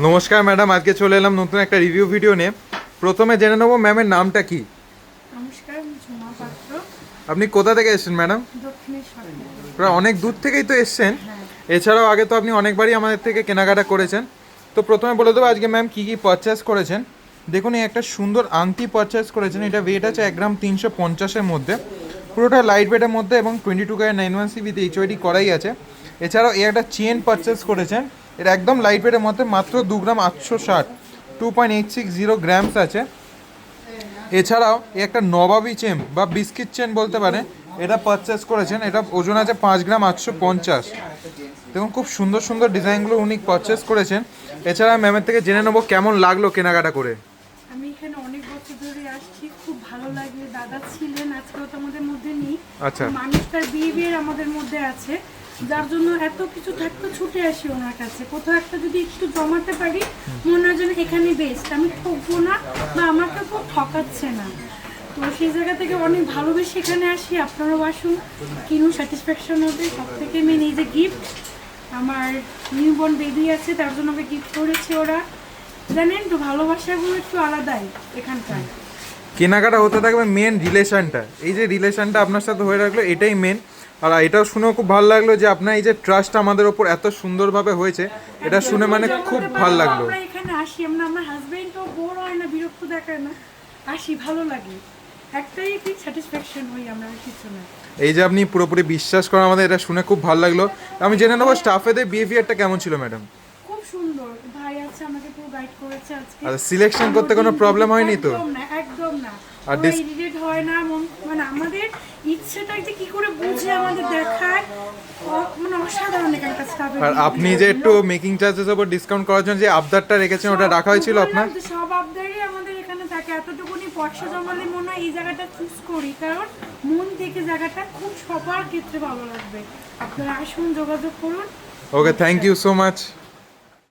নমস্কার ম্যাডাম, আজকে চলে এলাম নতুন একটা রিভিউ ভিডিও নিয়ে। প্রথমে জেনে নেবো ম্যামের নামটা কি। নমস্কার, আমি ঝুমা পাত্র, আপনি কোথা থেকে এসেছেন ম্যাডাম? দক্ষিণেশ্বর থেকে। প্রায় অনেক দূর থেকেই তো এসেছেন। হ্যাঁ, এছাড়াও আগে তো আপনি অনেকবারই আমাদের থেকে কেনাকাটা করেছেন। তো প্রথমে বলে দেবো আজকে ম্যাম কী কী পারচেস করেছেন। দেখুন, এই একটা সুন্দর আংটি পারচেস করেছেন। এটা ওয়েট আছে 1 গ্রাম 350-এর মধ্যে, পুরোটা লাইট ওয়েটের মধ্যে এবং 22K9 1 CBতে এইচওআইডি করাই আছে। এছাড়াও এই একটা চেন পারচেস করেছেন। এটা একদম লাইট ওয়েটের মধ্যে, মাত্র 2 গ্রাম 860, 2.860 গ্রামস আছে। এছাড়াও এই একটা নবাবী চেন বা বিস্কিট চেন বলতে পারে, এটা পারচেস করেছেন। এটা ওজন আছে 5 গ্রাম 850। দেখুন, খুব সুন্দর সুন্দর ডিজাইনগুলো উনি পারচেস করেছেন। এছাড়া ম্যামের থেকে জেনে নেবো কেমন লাগলো কেনাকাটা করে। আমি এখানে অনেক বছর ধরে আসছি, খুব ভালো লাগে। দাদা ছিলেন, আজকেও তো আমাদের মধ্যে নেই। আচ্ছা। মানুষটার বিহেভিয়ার আমাদের মধ্যে আছে, যার জন্য এত কিছু থাকতে ছুটে আসি ওনার কাছে। কোথাও একটা যদি একটু জমাতে পারি, মনে হয় যেন এখানে বেস্ট, আমি ঠকবো না বা আমাকে খুব ঠকাচ্ছে না। তো সেই জায়গা থেকে অনেক ভালোবেসে এখানে আসি। আপনারাও আসুন, কিনুন, স্যাটিসফ্যাকশন হবে। সব থেকে মেন এই যে গিফট, আমার নিউবর্ন বেবি আছে, তার জন্য আমাকে গিফট করেছে ওরা। জানেন তো, ভালোবাসাগুলো একটু আলাদাই এখানকার। কেনাকাটা হতে থাকবে মেন রিলেশনটা, এই যে রিলেশনটা আপনার সাথে হয়ে রাখলো, এটাই মেন। আর এটাও শুনেও খুব ভালো লাগলো যে আপনার এই যে ট্রাস্ট আমাদের ওপর এত সুন্দরভাবে হয়েছে, এটা শুনে মানে খুব ভালো লাগলো। আমরা এখানে আসি, আমার হাজবেন্ডও বোর হয় না, বিরক্ত দেখায় না, আসি, ভালো লাগে। একটাই কি স্যাটিসফ্যাকশন হই আমরা, আর কিছু না। এই যে আপনি পুরোপুরি বিশ্বাস করেন আমাদের, এটা শুনে খুব ভালো লাগলো। আমি জেনে নেবো স্টাফেদের বিহেভিয়ারটা কেমন ছিল ম্যাডাম। খুব সুন্দর ভাই আছে, আমাকে পুরো গাইড করেছে আজকে। আর সিলেকশন করতে কোনো প্রবলেম হয়নি তো? একদম না, একদম না। আর আর ইরিটেট হয় না, মানে আমাদের ইচ্ছেটা যে কি করে বুঝে আমাদের দেখায়, মানে অসাধারণ এখানকার স্টাফ। আর আপনি যে একটু মেকিং চার্জেস উপর ডিসকাউন্ট করার জন্য যে আবদারটা রেখেছেন, ওটা রাখা হয়েছিল আপনার? সব আবদারই আমাদের এখানে থাকে। এতটুকুনি পয়সা জমালে মনে হয় এই জায়গাটা চুজ করি, কারণ মন থেকে জায়গাটা খুব সবার ক্ষেত্রে ভালো লাগবে। আপনারা আসুন, যোগাযোগ করুন। ওকে, থ্যাংক ইউ সো মাচ।